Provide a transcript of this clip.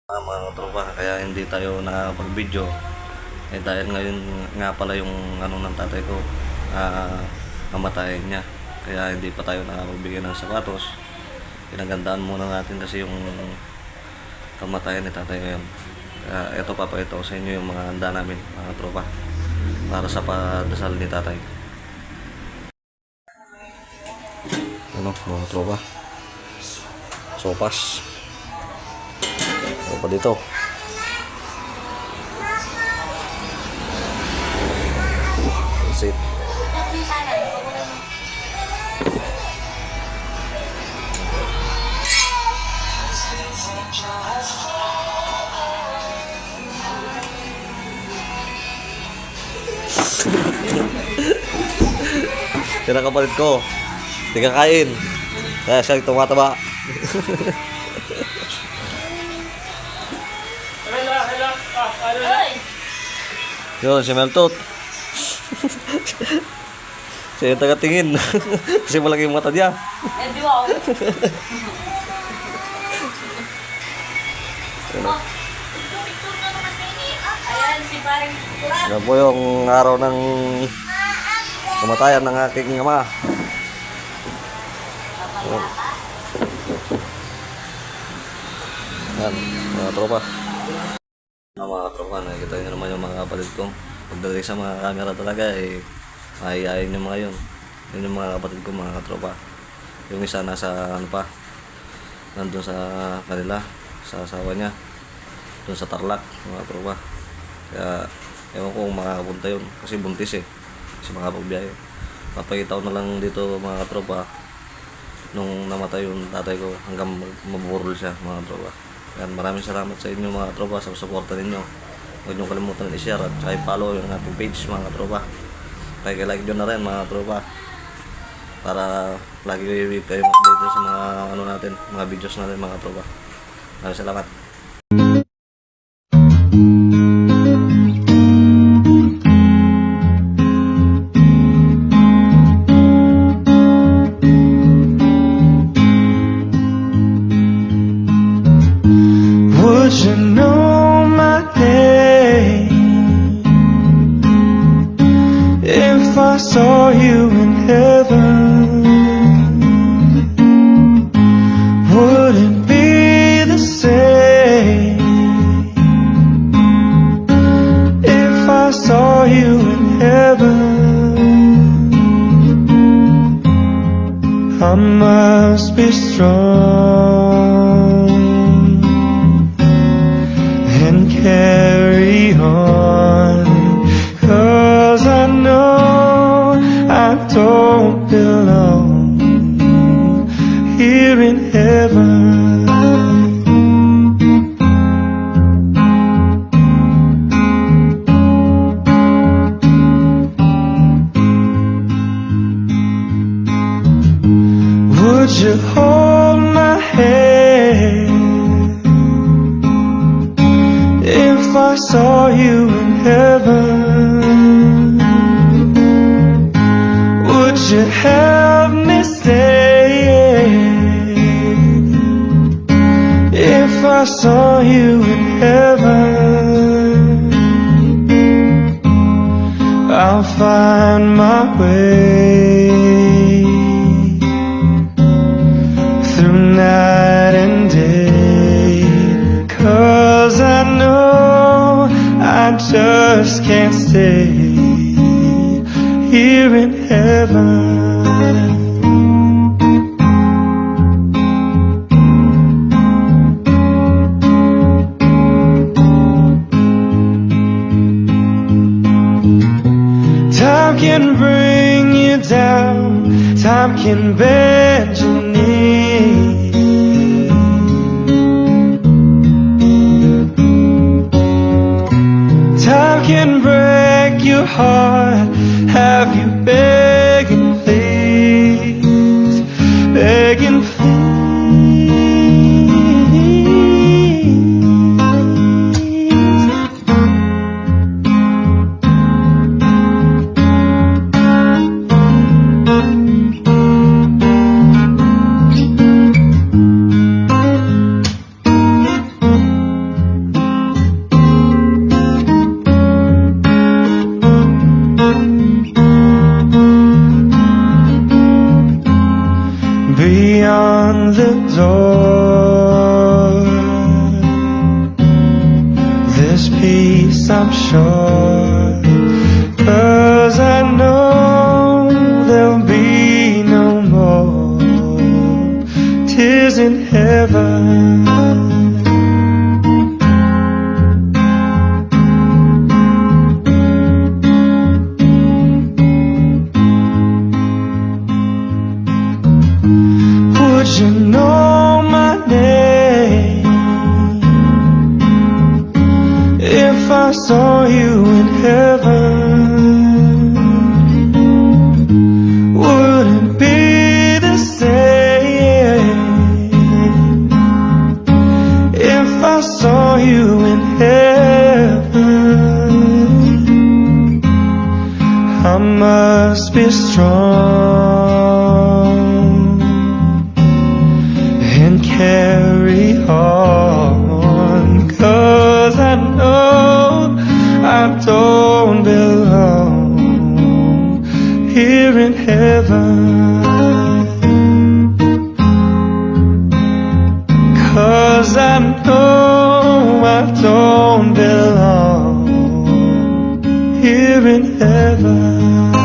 Mga tropa, kaya hindi tayo nakapag-video dahil ngayon nga pala yung ng tatay ko, kamatayan niya, kaya hindi pa tayo nakapagbigay ng sapatos. Pinagandaan muna natin kasi yung kamatayan ni tatay ngayon. Kaya eto, papakita ko sa inyo yung mga handa namin, mga tropa, para sa padasal ni tatay. Mga tropa, sopas pa dito. Sit. Yan ang kapalit ko. Hindi ka kain. Kaya siya tumataba. Yun, si Meltot. Siya yung taga-tingin. Kasi malaki yung mata niya. Yan po yung araw ng kamatayan ng aking ama. Yan, mga tropa. Mga tropa, nakikita nyo naman yung mga kapatid ko. Pagdating sa mga camera talaga, mahihayin yung mga yun. Yun yung mga kapatid ko, mga tropa. Yung isa nasa nandun sa kanila, sa asawa niya, dun sa Tarlac, mga tropa. Kaya ewan ko kung makakapunta yun, kasi buntis kasi makapagbiyahe. Papakita ko na lang dito, mga tropa, nung namatay yung tatay ko hanggang maburol siya, mga tropa. Yan, maraming salamat sa inyo, mga tropa, sa suporta ninyo. Huwag nyo kalimutan i-share at saka i-follow yung ating page, mga tropa. Like nyo na rin, mga tropa, para lagi kayo update sa mga natin, mga videos natin, mga tropa. Maraming salamat. Would you know my name if I saw you in heaven? Would it be the same if I saw you in heaven? I must be strong and carry on, 'cause I know I don't belong here in heaven. Would you hold my hand if I saw you in heaven? Would you help me stay if I saw you in heaven? I'll find my way through night and day, 'cause I know I just can't stay here in heaven. Time can bring you down, time can bend your knee. Time can break your heart, have you begging please, begging please. beyond the door. This peace I'm sure, 'cause I know there'll be no more tears in heaven. Would you know my name if I saw you in heaven? Would it be the same if I saw you in heaven? I must be strong and carry on, 'cause I know I don't belong here in heaven. 'Cause I know I don't belong here in heaven.